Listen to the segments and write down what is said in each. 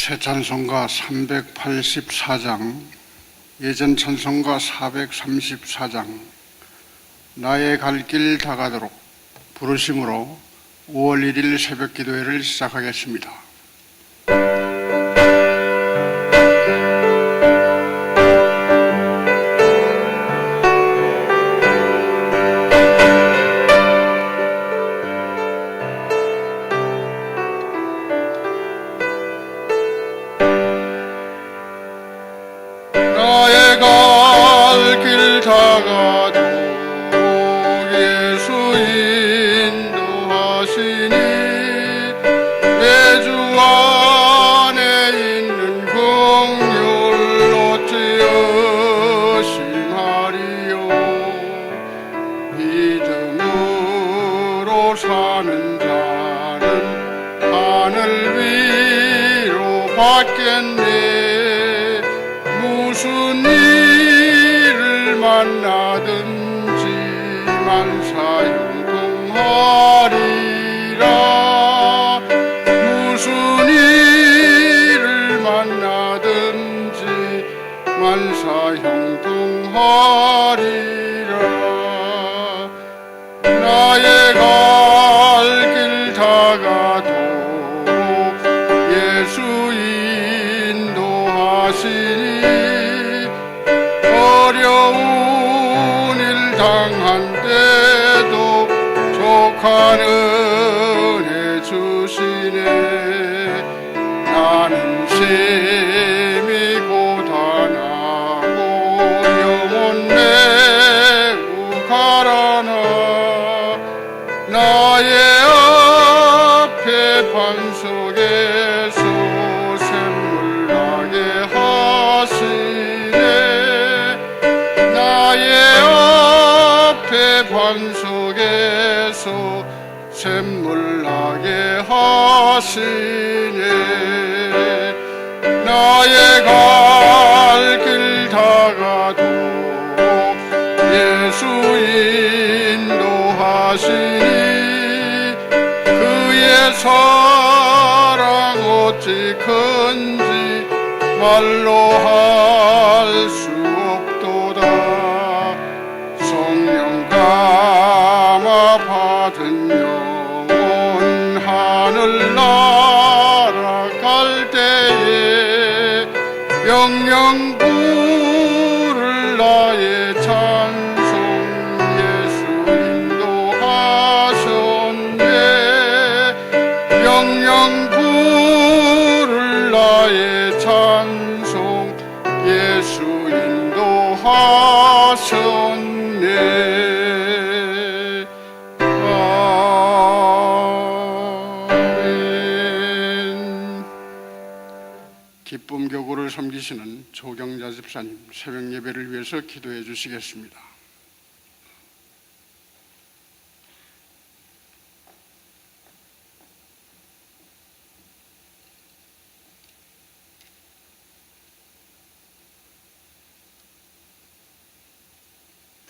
새 찬송가 384장, 예전 찬송가 434장, 나의 갈 길 다가도록 부르심으로 5월 1일 새벽 기도회를 시작하겠습니다. 나의 갈 길 다가도록 예수 인도하시니 내 주 안에 있는 긍휼 어찌 의심하리요. 믿음으로 사는 자는 하늘 위로 받겠네. 무슨 일을 만나든지 만사형통하리라. 무슨 일을 만나든지 만사형통하리라. 나의 갈 길 다가도록 예수 인도하시니 어려운 일 당한 때도 족한 은혜 주시네. 나는 셈이 고단하고 영혼 매우 가라나. 나의 앞에 반석에서 샘물 나게 하시네. 나의 앞에 반석에서 샘물 나게 하시네. 나의 갈 길 다가도록 예수 인도하시니 그의 사랑 어찌 큰지 말로 할 수 없도다. 성령 감화 받은 영혼 하늘 날아갈 때에 영영 부를 나의 찬송 예수 인도하셨네. 영영 부를 나의 찬송 예수 인도하셨네. 아멘. 기쁨 교구를 섬기시는 조경자 집사님 새벽 예배를 위해서 기도해 주시겠습니다.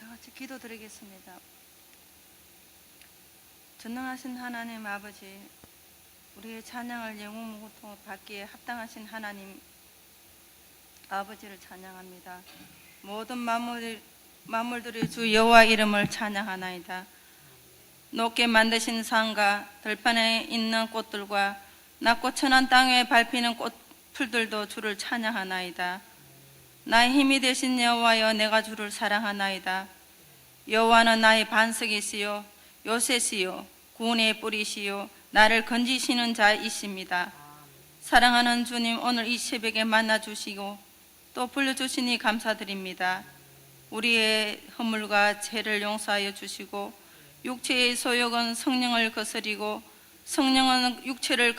다 같이 기도드리겠습니다. 전능하신 하나님 아버지, 우리의 찬양을 영웅무고통 받기에 합당하신 하나님 아버지를 찬양합니다. 모든 만물들이 주 여호와 이름을 찬양하나이다. 높게 만드신 산과 들판에 있는 꽃들과 낮고 천한 땅에 밟히는 꽃풀들도 주를 찬양하나이다. 나의 힘이 되신 여호와여, 내가 주를 사랑하나이다. 여호와는 나의 반석이시요 요새시요 구원의 뿌리시요 나를 건지시는 자이십니다. 사랑하는 주님, 오늘 이 새벽에 만나주시고 또 불러주시니 감사드립니다. 우리의 허물과 죄를 용서하여 주시고 육체의 소욕은 성령을 거스리고 성령은 육체를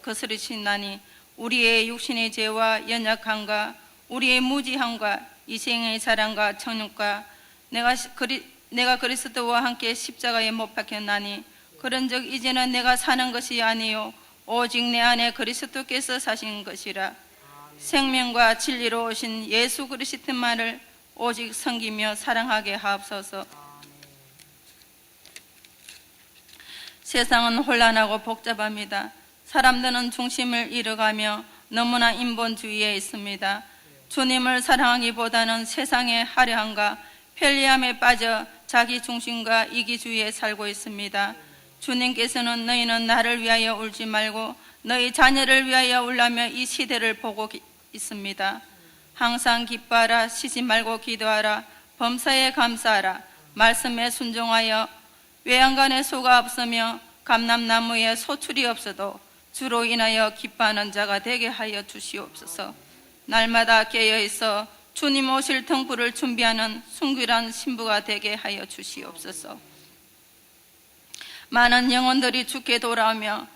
거스르시나니 우리의 육신의 죄와 연약함과 우리의 무지함과 이생의 사랑과 정욕과 내가 그리스도와 함께 십자가에 못 박혔나니 그런즉 이제는 내가 사는 것이 아니요 오직 내 안에 그리스도께서 사신 것이라. 생명과 진리로 오신 예수 그리스도만을 오직 섬기며 사랑하게 하옵소서. 세상은 혼란하고 복잡합니다. 사람들은 중심을 잃어가며 너무나 인본주의에 있습니다. 주님을 사랑하기보다는 세상의 화려함과 편리함에 빠져 자기 중심과 이기주의에 살고 있습니다. 주님께서는 너희는 나를 위하여 울지 말고 너희 자녀를 위하여 울라며 이 시대를 보고 있습니다. 항상 기뻐하라, 쉬지 말고 기도하라, 범사에 감사하라, 말씀에 순종하여 외양간에 소가 없으며 감람나무에 소출이 없어도 주로 인하여 기뻐하는 자가 되게 하여 주시옵소서. 날마다 깨어있어 주님 오실 등불을 준비하는 순결한 신부가 되게 하여 주시옵소서. 많은 영혼들이 주께 돌아오며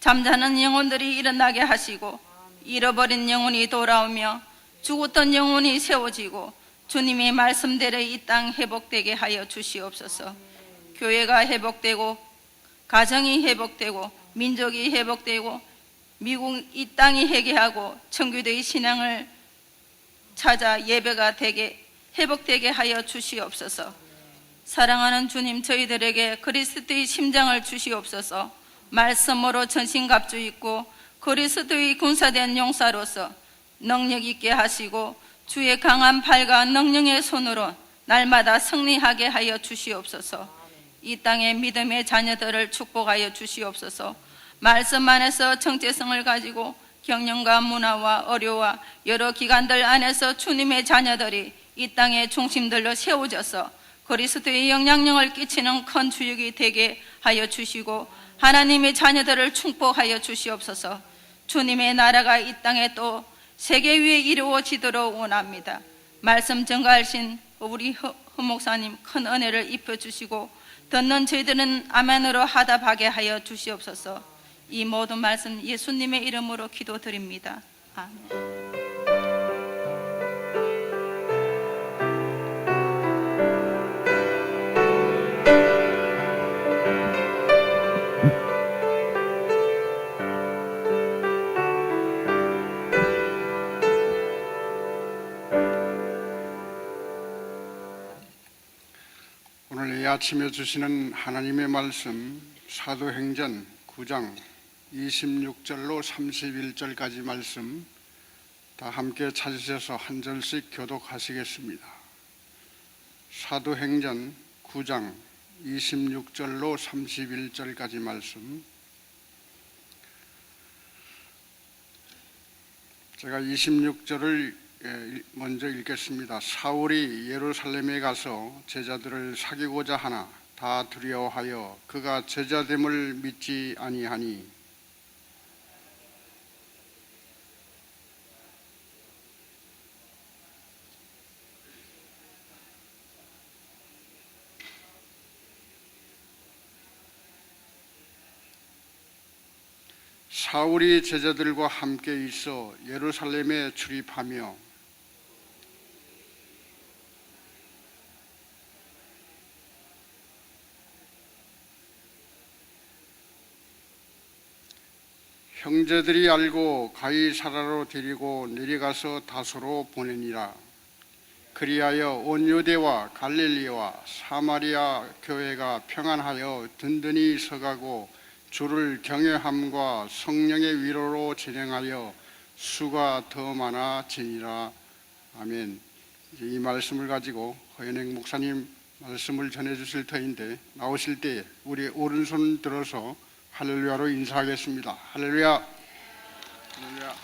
잠자는 영혼들이 일어나게 하시고 잃어버린 영혼이 돌아오며 죽었던 영혼이 세워지고 주님의 말씀대로 이 땅 회복되게 하여 주시옵소서. 교회가 회복되고 가정이 회복되고 민족이 회복되고 미국 이 땅이 회개하고 청교도의 신앙을 찾아 예배가 되게 회복되게 하여 주시옵소서. 사랑하는 주님, 저희들에게 그리스도의 심장을 주시옵소서. 말씀으로 전신갑주 입고 그리스도의 군사된 용사로서 능력 있게 하시고 주의 강한 팔과 능력의 손으로 날마다 승리하게 하여 주시옵소서. 이 땅의 믿음의 자녀들을 축복하여 주시옵소서. 말씀 안에서 정체성을 가지고 경영과 문화와 의료와 여러 기관들 안에서 주님의 자녀들이 이 땅의 중심들로 세워져서 그리스도의 영향력을 끼치는 큰 주역이 되게 하여 주시고 하나님의 자녀들을 축복하여 주시옵소서. 주님의 나라가 이 땅에 또 세계 위에 이루어지도록 원합니다. 말씀 전가하신 우리 허 목사님 큰 은혜를 입혀주시고 듣는 저희들은 아멘으로 하답하게 하여 주시옵소서. 이 모든 말씀 예수님의 이름으로 기도드립니다. 아멘. 오늘 이 아침에 주시는 하나님의 말씀 사도행전 9장 26절로 31절까지 말씀 다 함께 찾으셔서 한 절씩 교독하시겠습니다. 사도행전 9장 26절로 31절까지 말씀. 제가 26절을 먼저 읽겠습니다. 사울이 예루살렘에 가서 제자들을 사귀고자 하나 다 두려워하여 그가 제자됨을 믿지 아니하니 사울이 제자들과 함께 있어 예루살렘에 출입하며 형제들이 알고 가이사라로 데리고 내려가서 다소로 보내니라. 그리하여 온 유대와 갈릴리와 사마리아 교회가 평안하여 든든히 서가고 주를 경외함과 성령의 위로로 진행하여 수가 더 많아지니라. 아멘. 이 말씀을 가지고 허연행 목사님 말씀을 전해주실 터인데 나오실 때 우리 오른손 들어서 할렐루야로 인사하겠습니다. 할렐루야. 할렐루야.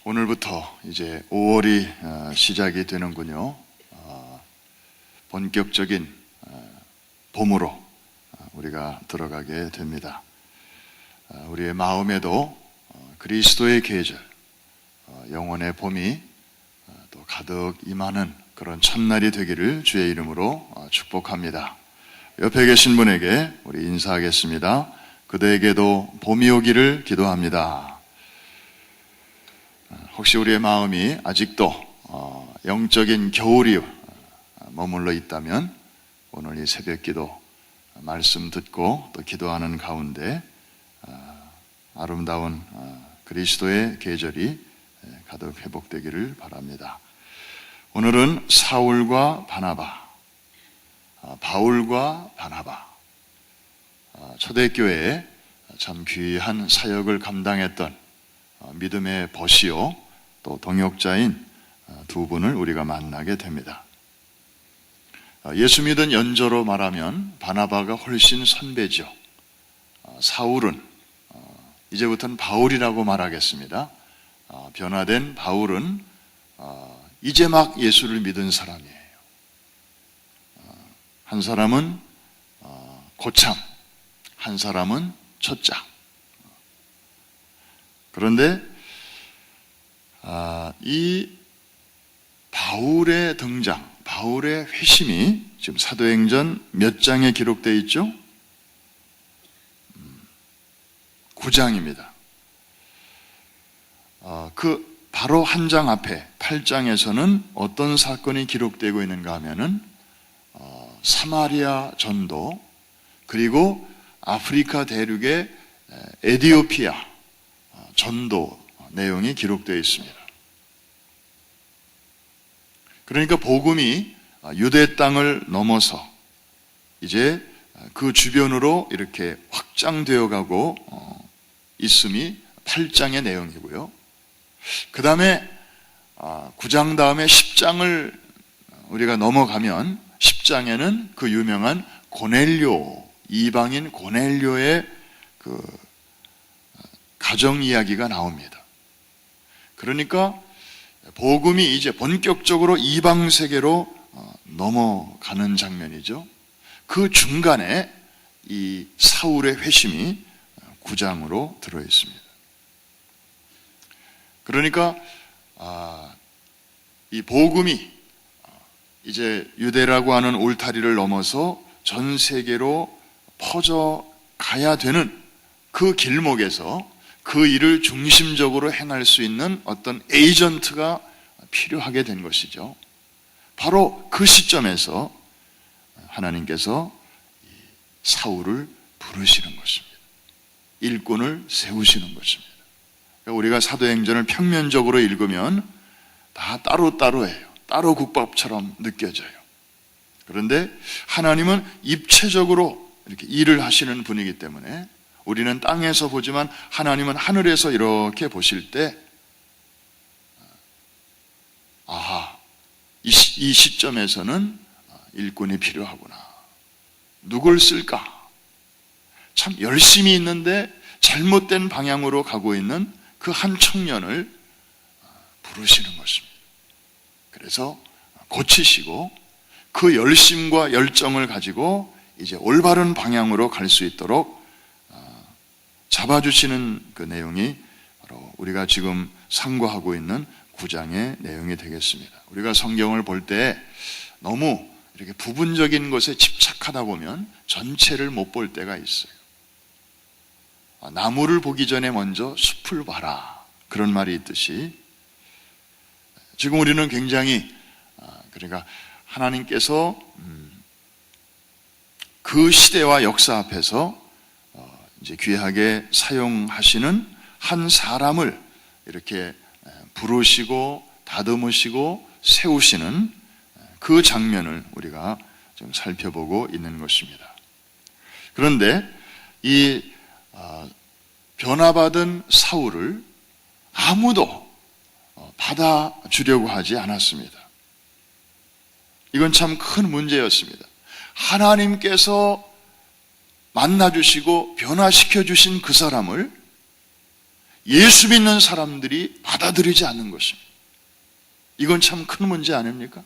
오늘부터 이제 5월이 시작이 되는군요. 본격적인 봄으로 우리가 들어가게 됩니다. 우리의 마음에도 그리스도의 계절, 영혼의 봄이 또 가득 임하는 그런 첫날이 되기를 주의 이름으로 축복합니다. 옆에 계신 분에게 우리 인사하겠습니다. 그대에게도 봄이 오기를 기도합니다. 혹시 우리의 마음이 아직도 영적인 겨울이 머물러 있다면 오늘 이 새벽기도 말씀 듣고 또 기도하는 가운데 아름다운 그리스도의 계절이 가득 회복되기를 바랍니다. 오늘은 사울과 바나바 바울과 바나바, 초대교회에 참 귀한 사역을 감당했던 믿음의 버시요 또 동역자인 두 분을 우리가 만나게 됩니다. 예수 믿은 연조로 말하면 바나바가 훨씬 선배죠. 사울은 이제부터는 바울이라고 말하겠습니다. 변화된 바울은 이제 막 예수를 믿은 사람이에요. 한 사람은 고참, 한 사람은 초장. 그런데 이 바울의 등장, 바울의 회심이 지금 사도행전 몇 장에 기록되어 있죠? 9장입니다. 그 바로 한 장 앞에 8장에서는 어떤 사건이 기록되고 있는가 하면은 사마리아 전도, 그리고 아프리카 대륙의 에티오피아 전도 내용이 기록되어 있습니다. 그러니까 복음이 유대 땅을 넘어서 이제 그 주변으로 이렇게 확장되어 가고 있음이 8장의 내용이고요. 그 다음에 9장 다음에 10장을 우리가 넘어가면 10장에는 그 유명한 고넬료, 이방인 고넬료의 그 가정 이야기가 나옵니다. 그러니까 복음이 이제 본격적으로 이방 세계로 넘어가는 장면이죠. 그 중간에 이 사울의 회심이 9장으로 들어 있습니다. 그러니까 이 복음이 이제 유대라고 하는 울타리를 넘어서 전 세계로 퍼져 가야 되는 그 길목에서 그 일을 중심적으로 행할 수 있는 어떤 에이전트가 필요하게 된 것이죠. 바로 그 시점에서 하나님께서 사울을 부르시는 것입니다. 일꾼을 세우시는 것입니다. 우리가 사도행전을 평면적으로 읽으면 다 따로따로예요. 따로 국밥처럼 느껴져요. 그런데 하나님은 입체적으로 이렇게 일을 하시는 분이기 때문에 우리는 땅에서 보지만 하나님은 하늘에서 이렇게 보실 때 이 시점에서는 일꾼이 필요하구나. 누굴 쓸까? 참 열심히 있는데 잘못된 방향으로 가고 있는 그 한 청년을 부르시는 것입니다. 그래서 고치시고 그 열심과 열정을 가지고 이제 올바른 방향으로 갈 수 있도록 잡아주시는 그 내용이 바로 우리가 지금 상고하고 있는 9장의 내용이 되겠습니다. 우리가 성경을 볼 때 너무 이렇게 부분적인 것에 집착하다 보면 전체를 못 볼 때가 있어요. 나무를 보기 전에 먼저 숲을 봐라. 그런 말이 있듯이 지금 우리는 굉장히 그러니까 하나님께서 그 시대와 역사 앞에서 이제 귀하게 사용하시는 한 사람을 이렇게 부르시고 다듬으시고 세우시는 그 장면을 우리가 좀 살펴보고 있는 것입니다. 그런데 이 변화받은 사울을 아무도 받아주려고 하지 않았습니다. 이건 참 큰 문제였습니다. 하나님께서 만나주시고 변화시켜주신 그 사람을 예수 믿는 사람들이 받아들이지 않는 것입니다. 이건 참 큰 문제 아닙니까?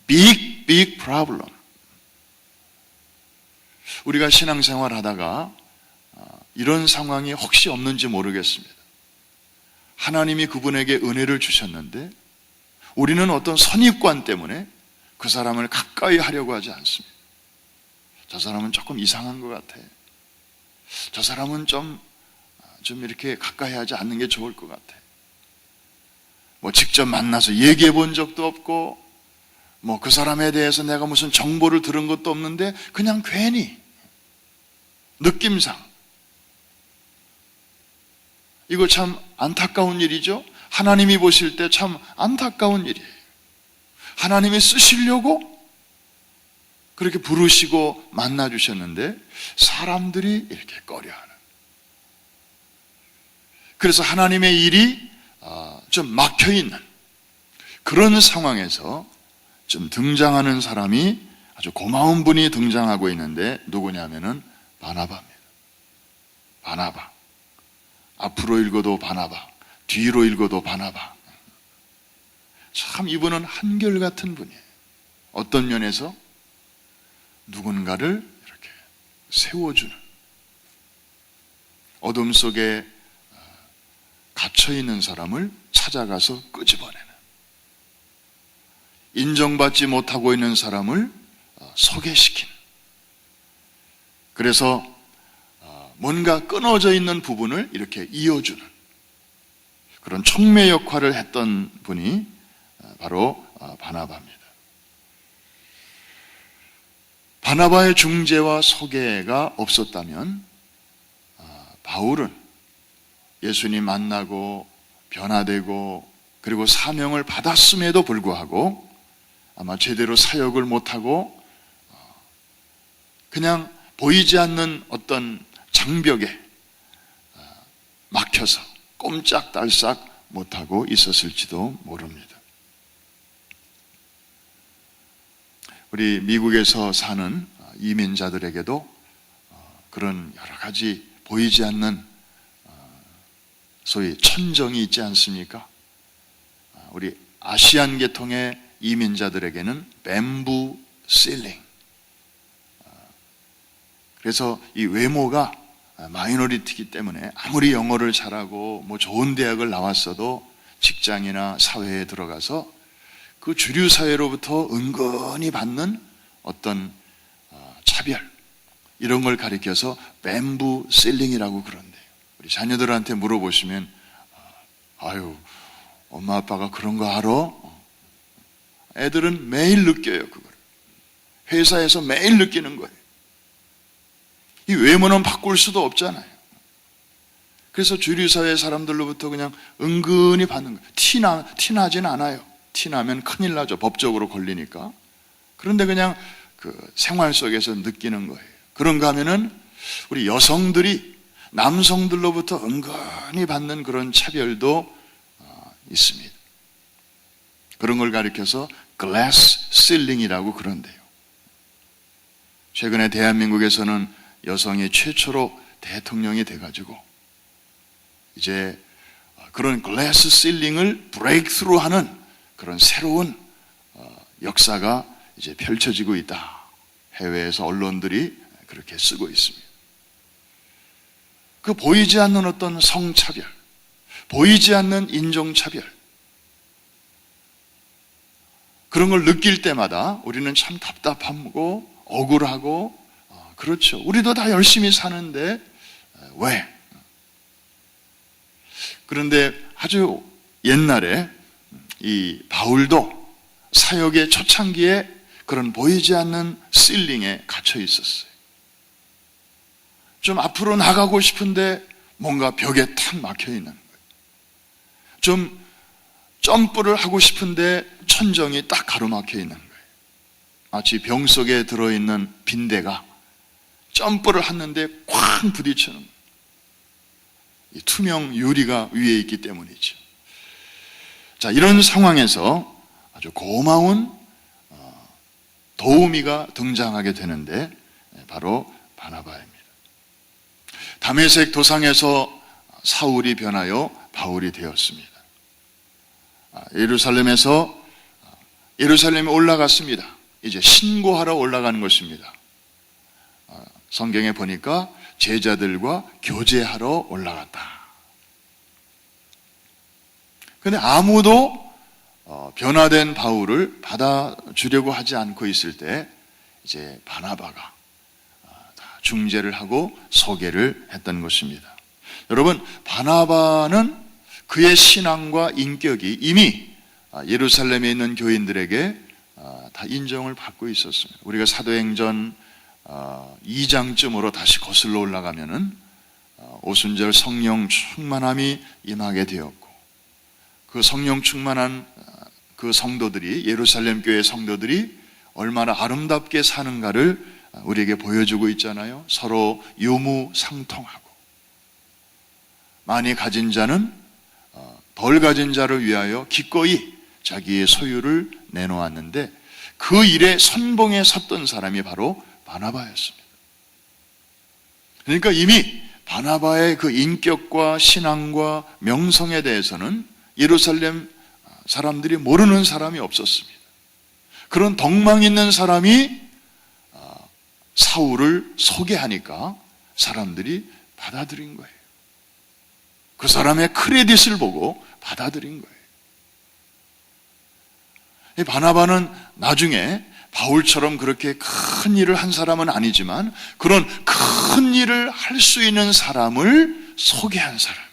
big problem. 우리가 신앙생활 하다가 이런 상황이 혹시 없는지 모르겠습니다. 하나님이 그분에게 은혜를 주셨는데 우리는 어떤 선입관 때문에 그 사람을 가까이 하려고 하지 않습니다. 저 사람은 조금 이상한 것 같아. 저 사람은 좀 이렇게 가까이 하지 않는 게 좋을 것 같아. 뭐 직접 만나서 얘기해 본 적도 없고 뭐 그 사람에 대해서 내가 무슨 정보를 들은 것도 없는데 그냥 괜히 느낌상 이거 참 안타까운 일이죠. 하나님이 보실 때 참 안타까운 일이에요. 하나님이 쓰시려고 그렇게 부르시고 만나 주셨는데 사람들이 이렇게 꺼려하는, 그래서 하나님의 일이 좀 막혀 있는 그런 상황에서 좀 등장하는 사람이 아주 고마운 분이 등장하고 있는데 누구냐면은 바나바입니다. 바나바. 앞으로 읽어도 바나바, 뒤로 읽어도 바나바. 참 이분은 한결같은 분이에요. 어떤 면에서 누군가를 이렇게 세워주는, 어둠 속에 갇혀있는 사람을 찾아가서 끄집어내는, 인정받지 못하고 있는 사람을 소개시키는, 그래서 뭔가 끊어져 있는 부분을 이렇게 이어주는 그런 촉매 역할을 했던 분이 바로 바나바입니다. 바나바의 중재와 소개가 없었다면 바울은 예수님 만나고 변화되고 그리고 사명을 받았음에도 불구하고 아마 제대로 사역을 못하고 그냥 보이지 않는 어떤 장벽에 막혀서 꼼짝달싹 못하고 있었을지도 모릅니다. 우리 미국에서 사는 이민자들에게도 그런 여러 가지 보이지 않는 소위 천정이 있지 않습니까? 우리 아시안 계통의 이민자들에게는 뱀부 실링, 그래서 이 외모가 마이너리티이기 때문에 아무리 영어를 잘하고 뭐 좋은 대학을 나왔어도 직장이나 사회에 들어가서 그 주류 사회로부터 은근히 받는 어떤 차별, 이런 걸 가리켜서 뱀부 실링이라고 그런대요. 우리 자녀들한테 물어보시면 아유, 엄마 아빠가 그런 거 알아? 애들은 매일 느껴요. 그걸 회사에서 매일 느끼는 거예요. 이 외모는 바꿀 수도 없잖아요. 그래서 주류사회 사람들로부터 그냥 은근히 받는 거예요. 티나진 않아요. 티나면 큰일 나죠. 법적으로 걸리니까. 그런데 그냥 그 생활 속에서 느끼는 거예요. 그런가 하면은 우리 여성들이 남성들로부터 은근히 받는 그런 차별도 있습니다. 그런 걸 가리켜서 glass ceiling이라고 그런대요. 최근에 대한민국에서는 여성이 최초로 대통령이 돼가지고 이제 그런 글래스 실링을 브레이크스루 하는 그런 새로운 역사가 이제 펼쳐지고 있다. 해외에서 언론들이 그렇게 쓰고 있습니다. 그 보이지 않는 어떤 성차별, 보이지 않는 인종차별, 그런 걸 느낄 때마다 우리는 참 답답하고 억울하고, 그렇죠. 우리도 다 열심히 사는데 왜? 그런데 아주 옛날에 이 바울도 사역의 초창기에 그런 보이지 않는 실링에 갇혀 있었어요. 좀 앞으로 나가고 싶은데 뭔가 벽에 탁 막혀 있는 거예요. 좀 점프를 하고 싶은데 천정이 딱 가로막혀 있는 거예요. 마치 병 속에 들어있는 빈대가 점프를 하는데 쾅 부딪히는 거예요. 이 투명 유리가 위에 있기 때문이죠. 자, 이런 상황에서 아주 고마운 도우미가 등장하게 되는데 바로 바나바입니다. 다메섹 도상에서 사울이 변하여 바울이 되었습니다. 예루살렘에 올라갔습니다. 이제 신고하러 올라가는 것입니다. 성경에 보니까 제자들과 교제하러 올라갔다. 그런데 아무도 변화된 바울을 받아주려고 하지 않고 있을 때 이제 바나바가 다 중재를 하고 소개를 했던 것입니다. 여러분, 바나바는 그의 신앙과 인격이 이미 예루살렘에 있는 교인들에게 다 인정을 받고 있었습니다. 우리가 사도행전 2장쯤으로 다시 거슬러 올라가면은 오순절 성령 충만함이 임하게 되었고, 그 성령 충만한 그 성도들이, 예루살렘 교회 성도들이 얼마나 아름답게 사는가를 우리에게 보여주고 있잖아요. 서로 유무상통하고, 많이 가진 자는 덜 가진 자를 위하여 기꺼이 자기의 소유를 내놓았는데, 그 일에 선봉에 섰던 사람이 바로 바나바였습니다. 그러니까 이미 바나바의 그 인격과 신앙과 명성에 대해서는 예루살렘 사람들이 모르는 사람이 없었습니다. 그런 덕망 있는 사람이 사울을 소개하니까 사람들이 받아들인 거예요. 그 사람의 크레딧을 보고 받아들인 거예요. 이 바나바는 나중에 바울처럼 그렇게 큰 일을 한 사람은 아니지만 그런 큰 일을 할 수 있는 사람을 소개한 사람이에요.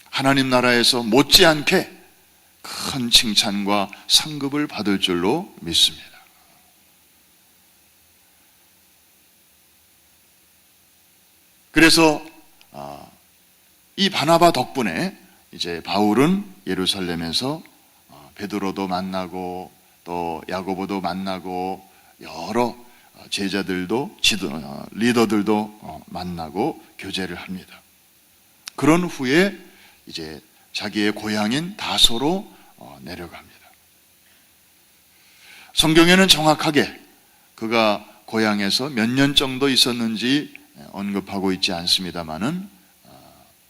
하나님 나라에서 못지않게 큰 칭찬과 상급을 받을 줄로 믿습니다. 그래서 이 바나바 덕분에 이제 바울은 예루살렘에서 베드로도 만나고 또 야고보도 만나고 여러 제자들도 리더들도 만나고 교제를 합니다. 그런 후에 이제 자기의 고향인 다소로 내려갑니다. 성경에는 정확하게 그가 고향에서 몇 년 정도 있었는지 언급하고 있지 않습니다만은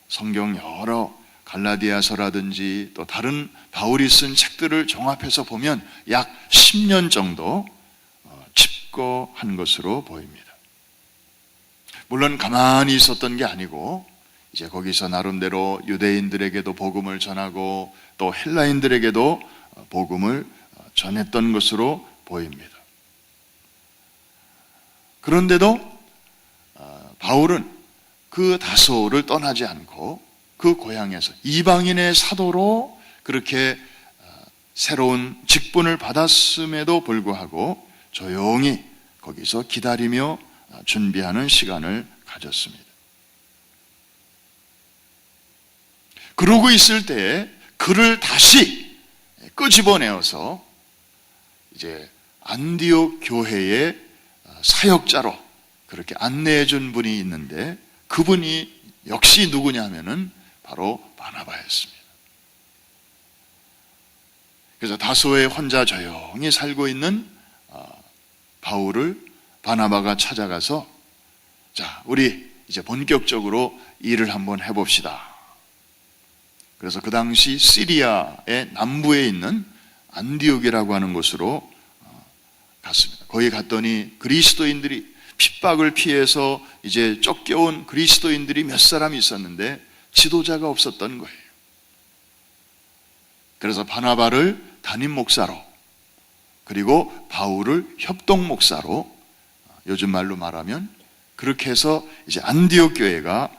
성경 여러 갈라디아서라든지 또 다른 바울이 쓴 책들을 종합해서 보면 약 10년 정도 집거한 것으로 보입니다. 물론 가만히 있었던 게 아니고 이제 거기서 나름대로 유대인들에게도 복음을 전하고 또 헬라인들에게도 복음을 전했던 것으로 보입니다. 그런데도 바울은 그 다소를 떠나지 않고 그 고향에서 이방인의 사도로 그렇게 새로운 직분을 받았음에도 불구하고 조용히 거기서 기다리며 준비하는 시간을 가졌습니다. 그러고 있을 때에 그를 다시 끄집어내어서 이제 안디옥 교회의 사역자로 그렇게 안내해 준 분이 있는데, 그분이 역시 누구냐 하면은 바로 바나바였습니다. 그래서 다소에 혼자 조용히 살고 있는 바울을 바나바가 찾아가서, 자, 우리 이제 본격적으로 일을 한번 해봅시다. 그래서 그 당시 시리아의 남부에 있는 안디옥이라고 하는 곳으로 갔습니다. 거기 갔더니 그리스도인들이 핍박을 피해서 이제 쫓겨온 그리스도인들이 몇 사람이 있었는데 지도자가 없었던 거예요. 그래서 바나바를 담임 목사로, 그리고 바울을 협동 목사로, 요즘 말로 말하면 그렇게 해서 이제 안디옥 교회가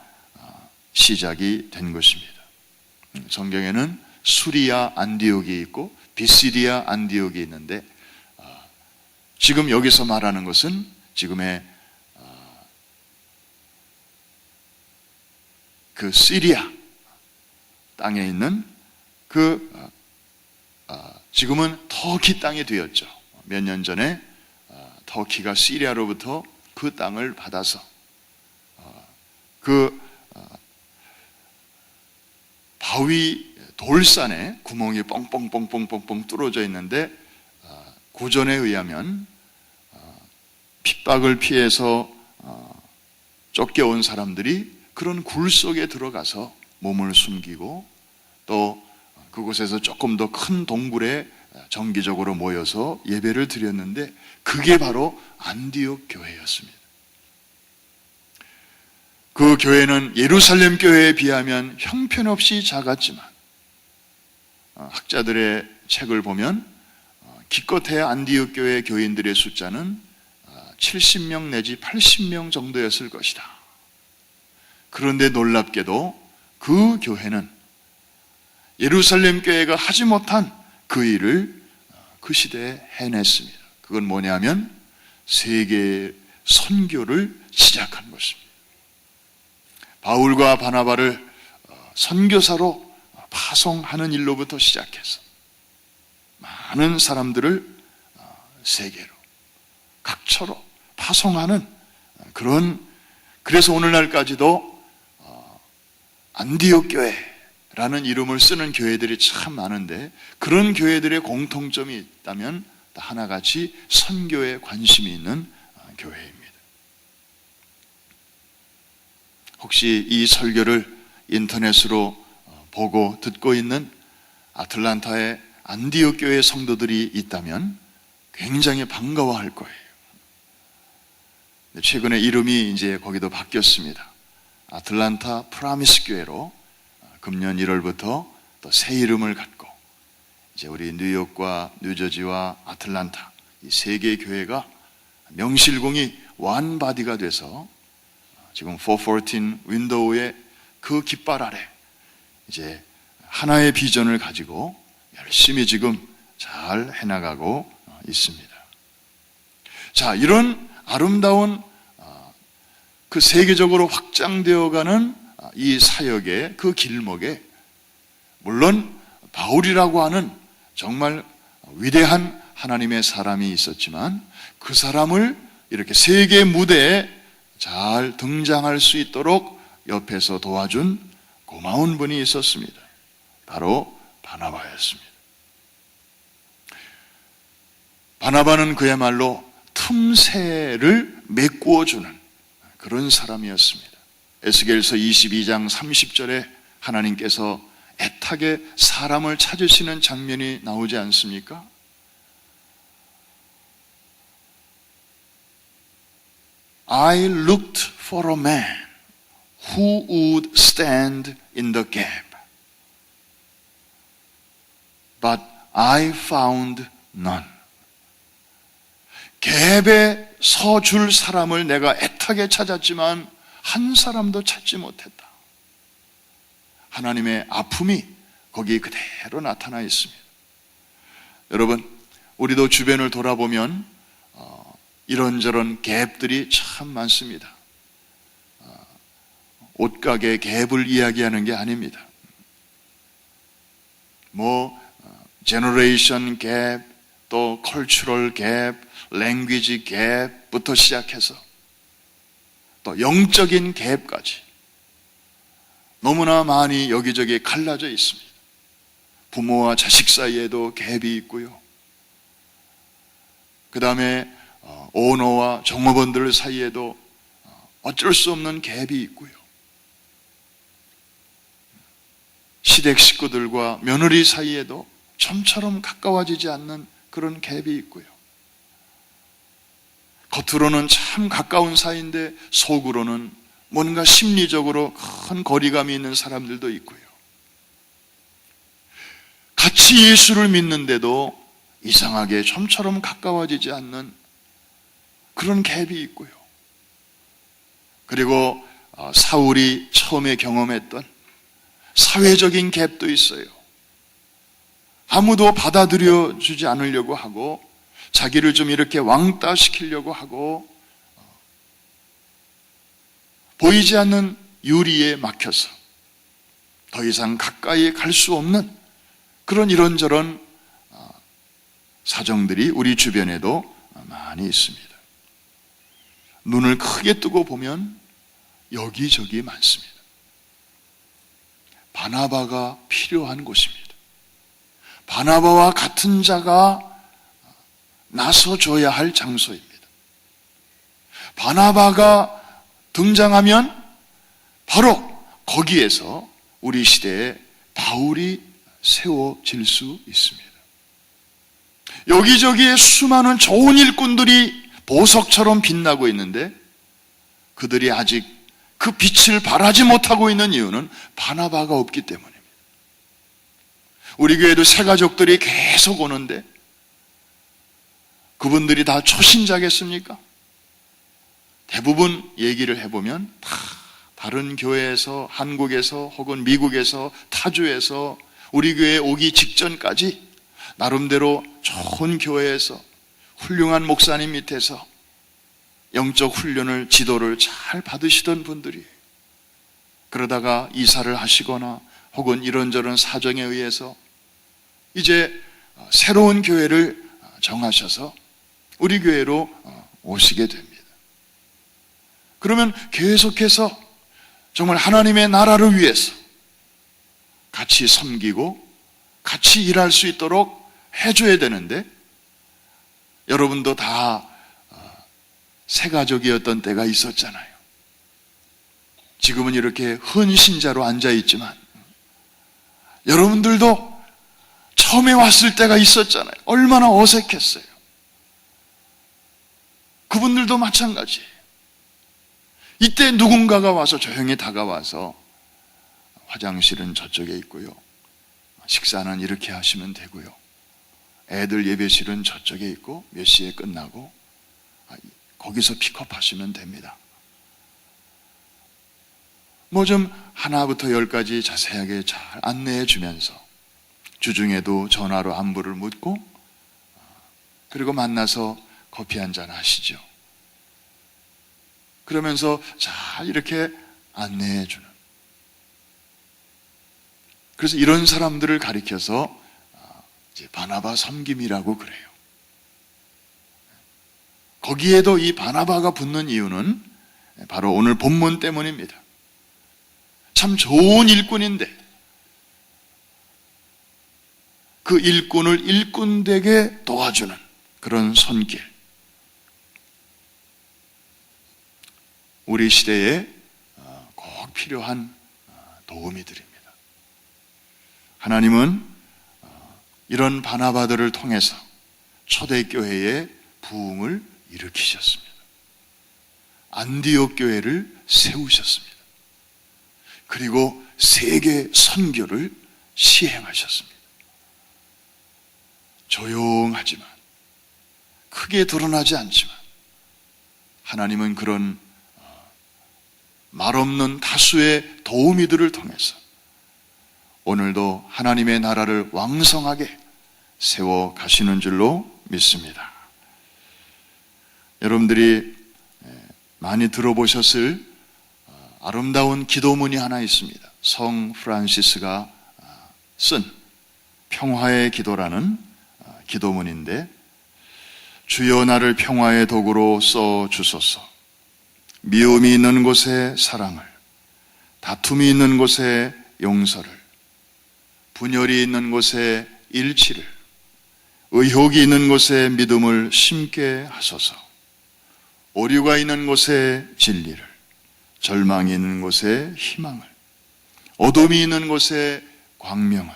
시작이 된 것입니다. 성경에는 수리아 안디옥이 있고 비시디아 안디옥이 있는데, 지금 여기서 말하는 것은 지금의 그 시리아 땅에 있는 지금은 터키 땅이 되었죠. 몇 년 전에 터키가 시리아로부터 그 땅을 받아서 바위 돌산에 구멍이 뻥뻥뻥뻥뻥뻥 뚫어져 있는데, 구전에 의하면 핍박을 피해서 쫓겨온 사람들이 그런 굴 속에 들어가서 몸을 숨기고 또 그곳에서 조금 더 큰 동굴에 정기적으로 모여서 예배를 드렸는데, 그게 바로 안디옥 교회였습니다. 그 교회는 예루살렘 교회에 비하면 형편없이 작았지만 학자들의 책을 보면 기껏해야 안디옥 교회 교인들의 숫자는 70명 내지 80명 정도였을 것이다. 그런데 놀랍게도 그 교회는 예루살렘 교회가 하지 못한 그 일을 그 시대에 해냈습니다. 그건 뭐냐면 세계의 선교를 시작한 것입니다. 바울과 바나바를 선교사로 파송하는 일로부터 시작해서 많은 사람들을 세계로, 각처로 파송하는 그래서 오늘날까지도 안디옥 교회라는 이름을 쓰는 교회들이 참 많은데, 그런 교회들의 공통점이 있다면 하나같이 선교에 관심이 있는 교회입니다. 혹시 이 설교를 인터넷으로 보고 듣고 있는 아틀란타의 안디옥 교회 성도들이 있다면 굉장히 반가워할 거예요. 최근에 이름이 이제 거기도 바뀌었습니다. 아틀란타 프라미스 교회로 금년 1월부터 또 새 이름을 갖고 이제 우리 뉴욕과 뉴저지와 아틀란타 이 세 개의 교회가 명실공히 완바디가 돼서 지금 414 윈도우의 그 깃발 아래 이제 하나의 비전을 가지고 열심히 지금 잘 해나가고 있습니다. 자, 이런 아름다운 그 세계적으로 확장되어가는 이 사역의 그 길목에 물론 바울이라고 하는 정말 위대한 하나님의 사람이 있었지만, 그 사람을 이렇게 세계 무대에 잘 등장할 수 있도록 옆에서 도와준 고마운 분이 있었습니다. 바로 바나바였습니다. 바나바는 그야말로 틈새를 메꾸어주는 그런 사람이었습니다. 에스겔서 22장 30절에 하나님께서 애타게 사람을 찾으시는 장면이 나오지 않습니까? I looked for a man who would stand in the gap, but I found none. 갭에 서줄 사람을 내가 애타게 찾았지만 한 사람도 찾지 못했다. 하나님의 아픔이 거기 그대로 나타나 있습니다. 여러분, 우리도 주변을 돌아보면 이런저런 갭들이 참 많습니다. 옷가게 갭을 이야기하는 게 아닙니다. 제너레이션 갭, 또 컬처럴 갭, 랭귀지 갭부터 시작해서 또 영적인 갭까지 너무나 많이 여기저기 갈라져 있습니다. 부모와 자식 사이에도 갭이 있고요. 그 다음에 오너와 종업원들 사이에도 어쩔 수 없는 갭이 있고요. 시댁 식구들과 며느리 사이에도 좀처럼 가까워지지 않는 그런 갭이 있고요. 겉으로는 참 가까운 사이인데 속으로는 뭔가 심리적으로 큰 거리감이 있는 사람들도 있고요. 같이 예수를 믿는데도 이상하게 좀처럼 가까워지지 않는 그런 갭이 있고요. 그리고 사울이 처음에 경험했던 사회적인 갭도 있어요. 아무도 받아들여 주지 않으려고 하고 자기를 좀 이렇게 왕따시키려고 하고 보이지 않는 유리에 막혀서 더 이상 가까이 갈 수 없는 그런 이런저런 사정들이 우리 주변에도 많이 있습니다. 눈을 크게 뜨고 보면 여기저기 많습니다. 바나바가 필요한 곳입니다. 바나바와 같은 자가 나서줘야 할 장소입니다. 바나바가 등장하면 바로 거기에서 우리 시대에 바울이 세워질 수 있습니다. 여기저기에 수많은 좋은 일꾼들이 보석처럼 빛나고 있는데 그들이 아직 그 빛을 발하지 못하고 있는 이유는 바나바가 없기 때문입니다. 우리 교회도 새 가족들이 계속 오는데 그분들이 다 초신자겠습니까? 대부분 얘기를 해보면 다 다른 교회에서, 한국에서 혹은 미국에서, 타주에서 우리 교회에 오기 직전까지 나름대로 좋은 교회에서 훌륭한 목사님 밑에서 영적 훈련을, 지도를 잘 받으시던 분들이 그러다가 이사를 하시거나 혹은 이런저런 사정에 의해서 이제 새로운 교회를 정하셔서 우리 교회로 오시게 됩니다. 그러면 계속해서 정말 하나님의 나라를 위해서 같이 섬기고 같이 일할 수 있도록 해줘야 되는데, 여러분도 다 새가족이었던 때가 있었잖아요. 지금은 이렇게 헌신자로 앉아있지만 여러분들도 처음에 왔을 때가 있었잖아요. 얼마나 어색했어요. 그분들도 마찬가지예요. 이때 누군가가 와서 조용히 다가와서 화장실은 저쪽에 있고요, 식사는 이렇게 하시면 되고요, 애들 예배실은 저쪽에 있고 몇 시에 끝나고 거기서 픽업하시면 됩니다. 뭐 좀 하나부터 열까지 자세하게 잘 안내해 주면서 주중에도 전화로 안부를 묻고, 그리고 만나서 커피 한잔 하시죠. 그러면서 잘 이렇게 안내해 주는, 그래서 이런 사람들을 가리켜서 이제 바나바 섬김이라고 그래요. 거기에도 이 바나바가 붙는 이유는 바로 오늘 본문 때문입니다. 참 좋은 일꾼인데 그 일꾼을 일꾼되게 도와주는 그런 손길, 우리 시대에 꼭 필요한 도우미들입니다. 하나님은 이런 바나바들을 통해서 초대교회의 부흥을 일으키셨습니다. 안디옥 교회를 세우셨습니다. 그리고 세계 선교를 시행하셨습니다. 조용하지만, 크게 드러나지 않지만 하나님은 그런 말없는 다수의 도우미들을 통해서 오늘도 하나님의 나라를 왕성하게 세워 가시는 줄로 믿습니다. 여러분들이 많이 들어보셨을 아름다운 기도문이 하나 있습니다. 성 프란시스가 쓴 평화의 기도라는 기도문인데, 주여 나를 평화의 도구로 써 주소서. 미움이 있는 곳에 사랑을, 다툼이 있는 곳에 용서를, 분열이 있는 곳에 일치를, 의혹이 있는 곳에 믿음을 심게 하소서. 오류가 있는 곳에 진리를, 절망이 있는 곳에 희망을, 어둠이 있는 곳에 광명을,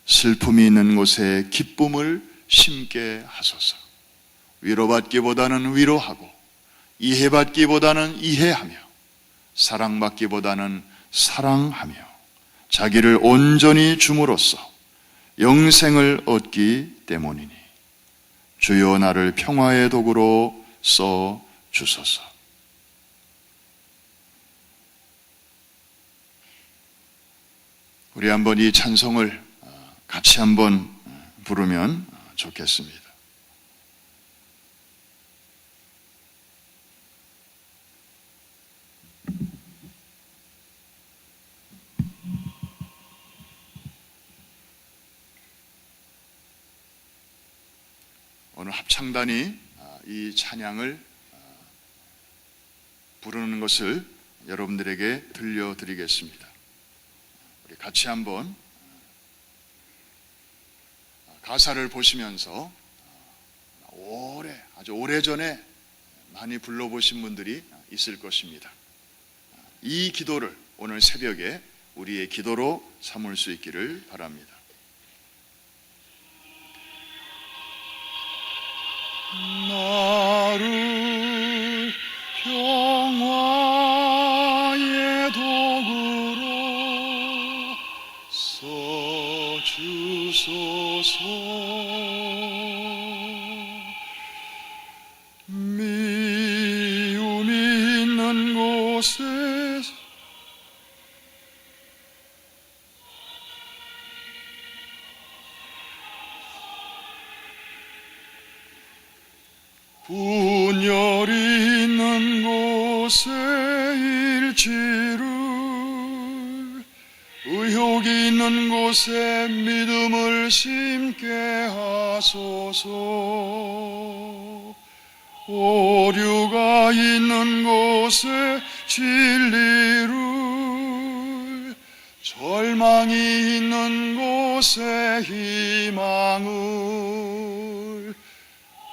슬픔이 있는 곳에 기쁨을 심게 하소서. 위로받기보다는 위로하고, 이해받기보다는 이해하며, 사랑받기보다는 사랑하며, 자기를 온전히 줌으로써 영생을 얻기 때문이니 주여 나를 평화의 도구로 써 주소서. 우리 한번 이 찬송을 같이 한번 부르면 좋겠습니다. 오늘 합창단이 이 찬양을 부르는 것을 여러분들에게 들려드리겠습니다. 우리 같이 한번 가사를 보시면서 아주 오래전에 많이 불러보신 분들이 있을 것입니다. 이 기도를 오늘 새벽에 우리의 기도로 삼을 수 있기를 바랍니다. 나를 평화의 도구로 써 주소서. 미움이 있는 곳에 분열이 있는 곳에 일치를, 의혹 오륙이 있는 곳에 믿음을 심게 하소서. 오류가 있는 곳에 진리를, 절망이 있는 곳에 희망을,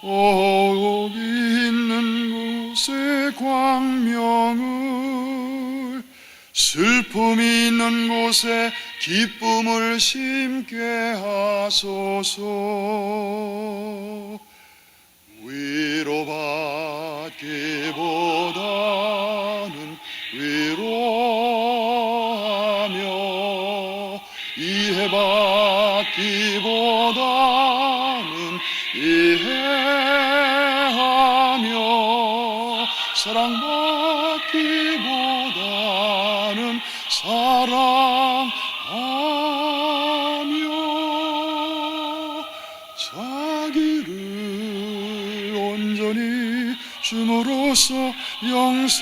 어옥이 있는 곳에 광명을, 슬픔이 있는 곳에 기쁨을 심게 하소서. 위로받기보다는 위로하며, 이해받기보다는 이해하며, 사랑받기보다는 사랑하며, 자기를 온전히 줌으로써 영생을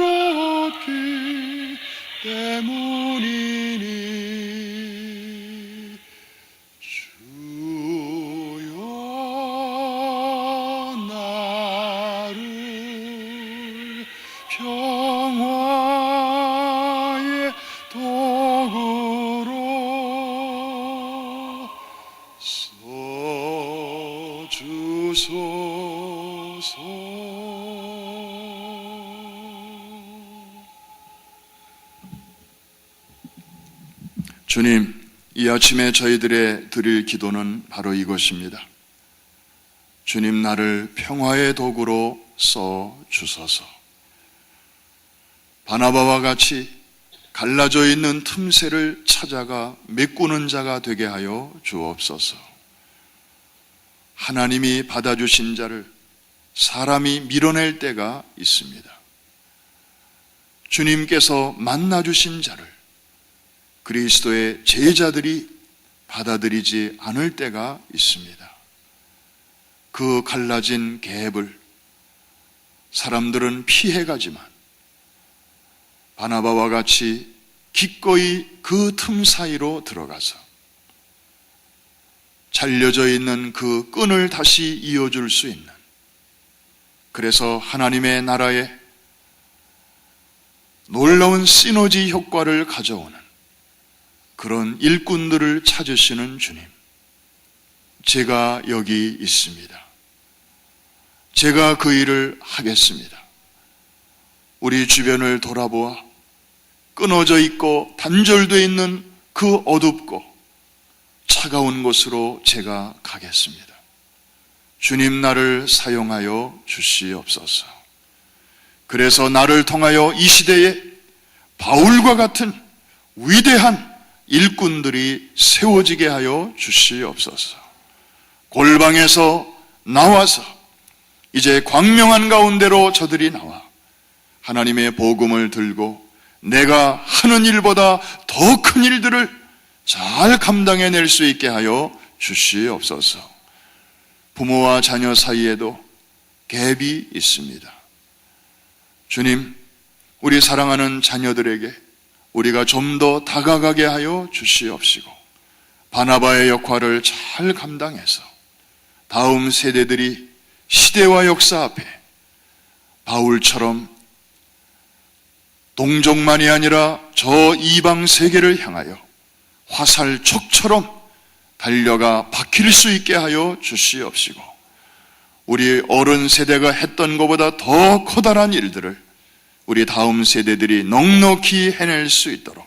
얻기 때문이니. 주여 나를 평화의 도구로 써주소서. 주님, 이 아침에 저희들의 드릴 기도는 바로 이것입니다. 주님, 나를 평화의 도구로 써 주소서. 바나바와 같이 갈라져 있는 틈새를 찾아가 메꾸는 자가 되게 하여 주옵소서. 하나님이 받아주신 자를 사람이 밀어낼 때가 있습니다. 주님께서 만나주신 자를 그리스도의 제자들이 받아들이지 않을 때가 있습니다. 그 갈라진 갭을 사람들은 피해가지만 바나바와 같이 기꺼이 그 틈 사이로 들어가서 잘려져 있는 그 끈을 다시 이어줄 수 있는, 그래서 하나님의 나라에 놀라운 시너지 효과를 가져오는 그런 일꾼들을 찾으시는 주님, 제가 여기 있습니다. 제가 그 일을 하겠습니다. 우리 주변을 돌아보아 끊어져 있고 단절되어 있는 그 어둡고 차가운 곳으로 제가 가겠습니다. 주님, 나를 사용하여 주시옵소서. 그래서 나를 통하여 이 시대에 바울과 같은 위대한 일꾼들이 세워지게 하여 주시옵소서. 골방에서 나와서 이제 광명한 가운데로 저들이 나와 하나님의 복음을 들고 내가 하는 일보다 더 큰 일들을 잘 감당해낼 수 있게 하여 주시옵소서. 부모와 자녀 사이에도 갭이 있습니다. 주님, 우리 사랑하는 자녀들에게 우리가 좀 더 다가가게 하여 주시옵시고, 바나바의 역할을 잘 감당해서 다음 세대들이 시대와 역사 앞에 바울처럼 동족만이 아니라 저 이방 세계를 향하여 화살촉처럼 달려가 박힐 수 있게 하여 주시옵시고, 우리 어른 세대가 했던 것보다 더 커다란 일들을 우리 다음 세대들이 넉넉히 해낼 수 있도록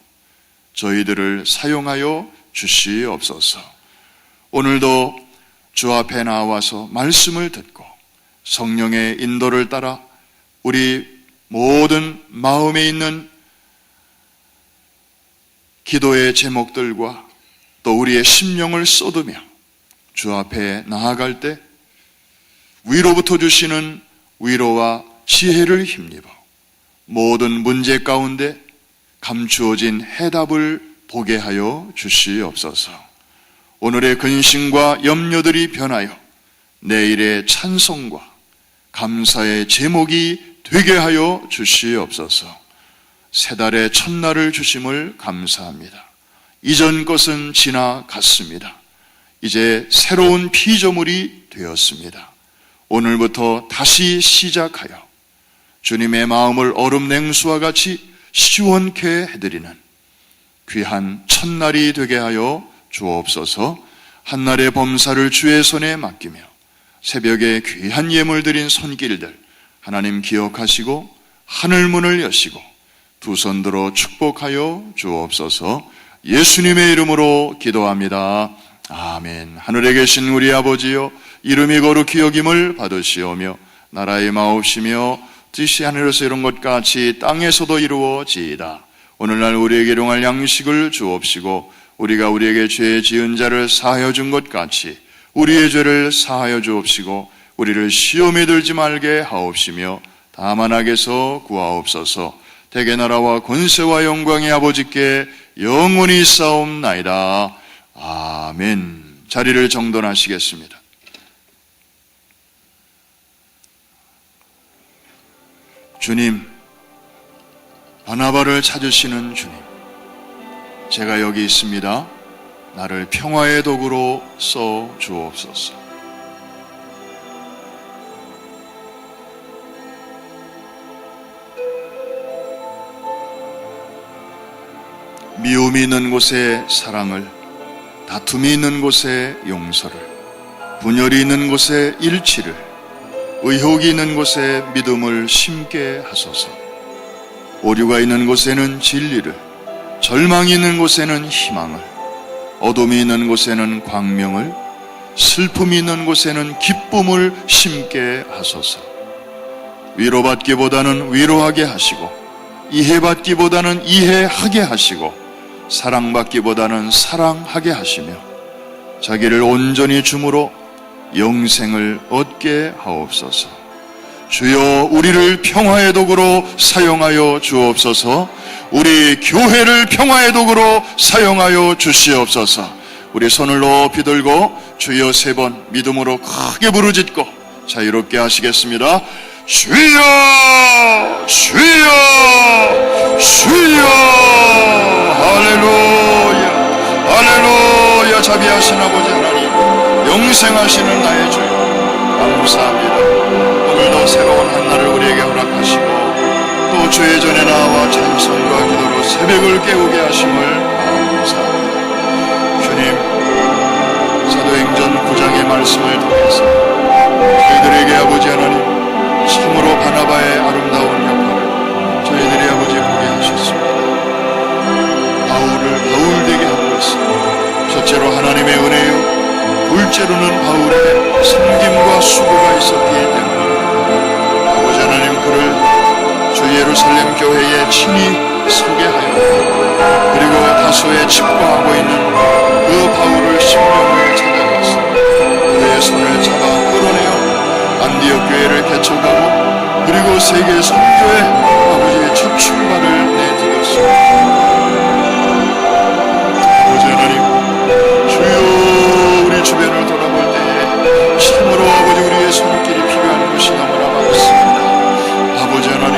저희들을 사용하여 주시옵소서. 오늘도 주 앞에 나와서 말씀을 듣고 성령의 인도를 따라 우리 모든 마음에 있는 기도의 제목들과 또 우리의 심령을 쏟으며 주 앞에 나아갈 때 위로부터 주시는 위로와 지혜를 힘입어 모든 문제 가운데 감추어진 해답을 보게 하여 주시옵소서. 오늘의 근심과 염려들이 변하여 내일의 찬송과 감사의 제목이 되게 하여 주시옵소서. 새 달의 첫날을 주심을 감사합니다. 이전 것은 지나갔습니다. 이제 새로운 피조물이 되었습니다. 오늘부터 다시 시작하여 주님의 마음을 얼음 냉수와 같이 시원케 해드리는 귀한 첫날이 되게 하여 주옵소서. 한날의 범사를 주의 손에 맡기며 새벽에 귀한 예물 드린 손길들 하나님 기억하시고 하늘문을 여시고 두 손 들어 축복하여 주옵소서. 예수님의 이름으로 기도합니다. 아멘. 하늘에 계신 우리 아버지여, 이름이 거룩히 여김을 받으시오며 나라의 마옵시며 뜻이 하늘에서 이룬 것 같이 땅에서도 이루어지이다. 오늘날 우리에게 일용할 양식을 주옵시고 우리가 우리에게 죄 지은 자를 사하여 준 것 같이 우리의 죄를 사하여 주옵시고 우리를 시험에 들지 말게 하옵시며 다만 악에서 구하옵소서. 대개 나라와 권세와 영광의 아버지께 영원히 싸움나이다. 아멘. 자리를 정돈하시겠습니다. 주님, 바나바를 찾으시는 주님, 제가 여기 있습니다. 나를 평화의 도구로 써 주옵소서. 미움이 있는 곳에 사랑을, 다툼이 있는 곳에 용서를, 분열이 있는 곳에 일치를, 의혹이 있는 곳에 믿음을 심게 하소서. 오류가 있는 곳에는 진리를, 절망이 있는 곳에는 희망을, 어둠이 있는 곳에는 광명을, 슬픔이 있는 곳에는 기쁨을 심게 하소서. 위로받기보다는 위로하게 하시고, 이해받기보다는 이해하게 하시고, 사랑받기보다는 사랑하게 하시며 자기를 온전히 주므로 영생을 얻게 하옵소서. 주여, 우리를 평화의 도구로 사용하여 주옵소서. 우리 교회를 평화의 도구로 사용하여 주시옵소서. 우리 손을 높이 들고 주여 3번 믿음으로 크게 부르짖고 자유롭게 하시겠습니다. 주여, 주여, 주여. 할렐루야, 할렐루야. 자비하신 아버지 하나님, 영생하시는 나의 주여, 감사합니다. 오늘도 새로운 한날을 우리에게 허락하시고 또 주의 전에 나와 찬송과 기도로 새벽을 깨우게 하심을 감사합니다. 주님, 사도행전 9장의 말씀을 통해서 저희들에게 아버지 하나님 참으로 바나바의 아름다운 역할을 저희들이 아버지 보게 하셨습니다. 바울을 바울되게 한 것은 첫째로 하나님의 은혜요, 둘째로는 바울의 섬김과 수고가 있었기 때문에 아버지 하나님 그를 주 예루살렘 교회에 친히 서게 하여 그리고 다소에 집과하고 있는 그 바울을 신명을 찾아가서 그의 손을 잡아 끌어내어 안디옥 교회를 개척하고 그리고 세계 선교에 아버지의 첫 출발을 내딛었습니다. 아버지 하나님, 주여, 우리 주변을 돌아볼 때에 참으로 아버지 우리의 손길이 필요한 것이 너무나 많습니다. 아버지 하나님,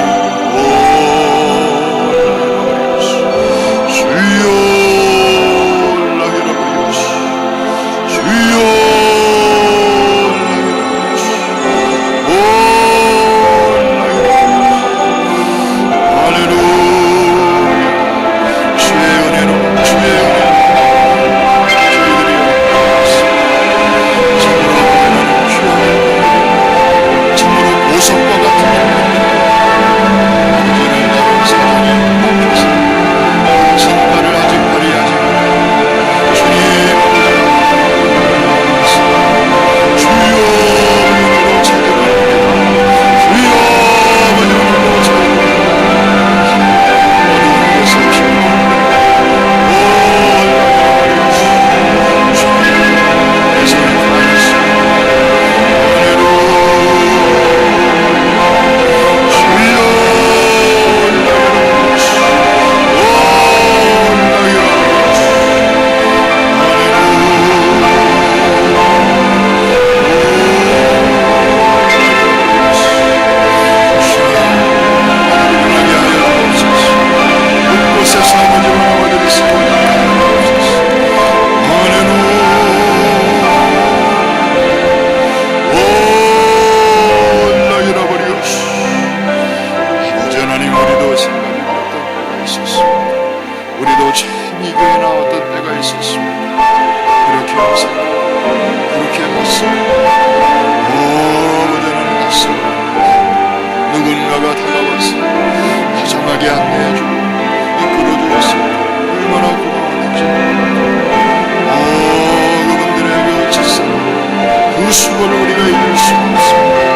수고를 우리가 이길 수 있습니다.